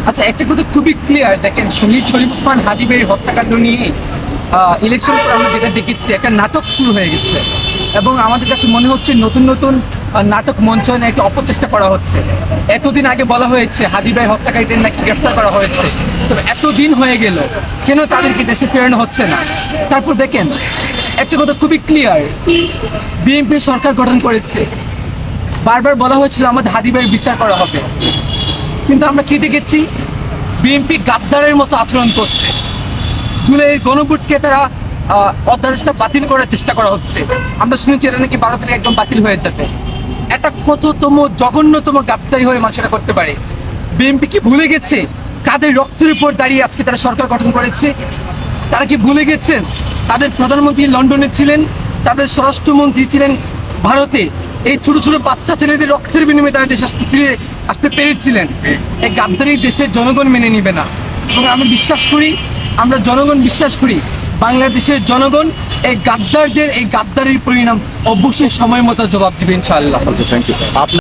আচ্ছা, একটা কথা খুবই ক্লিয়ার, দেখেন শহীদ শরীফ ওসমান হাদি ভাইয়ের হত্যাকাণ্ড নিয়ে ইলেকশন পর আমরা যেটা দেখেছি, একটা নাটক শুরু হয়ে গেছে এবং আমাদের কাছে মনে হচ্ছে নতুন নতুন নাটক মঞ্চায়নে একটা অপচেষ্টা করা হচ্ছে। এতদিন আগে বলা হয়েছে হাদি ভাই হত্যাকারীদের নাকি গ্রেফতার করা হয়েছে, তো এতদিন হয়ে গেল কেন তাদেরকে দেশে ফেরানো হচ্ছে না? তারপর দেখেন, একটা কথা খুবই ক্লিয়ার, বিএনপি সরকার গঠন করেছে, বারবার বলা হয়েছিল আমাদের হাদি ভাইয়ের বিচার করা হবে, কিন্তু আমরা কি দেখেছি? বিএনপি গাদ্দারের মতো আচরণ করছে। জুলাইয়ের গণভোটকে তারা অধ্যাদেশটা বাতিল করার চেষ্টা করা হচ্ছে। আমরা শুনেছি এটা নাকি 12 তারিখ একদম বাতিল হয়ে যাবে। একটা কততম জঘন্যতম গাদ্দারি হয়ে মানুষ এটা করতে পারে? বিএনপি কি ভুলে গেছে কাদের রক্তের উপর দাঁড়িয়ে আজকে তারা সরকার গঠন করেছে? তারা কি ভুলে গেছেন তাদের প্রধানমন্ত্রী লন্ডনে ছিলেন, তাদের স্বরাষ্ট্রমন্ত্রী ছিলেন ভারতে? এই ছোট ছোট বাচ্চা ছেলেদের রক্তের বিনিময়ে তারা দেশে ফিরে আসতে পেরেছিলেন। এই গাদ্দারি দেশের জনগণ মেনে নিবে না এবং আমি বিশ্বাস করি, আমরা জনগণ বিশ্বাস করি, বাংলাদেশের জনগণ এই গাদ্দারদের এই গাদ্দারির পরিণাম অবশ্যই সময় মতো জবাব দিবে ইনশাআল্লাহ। Thank you.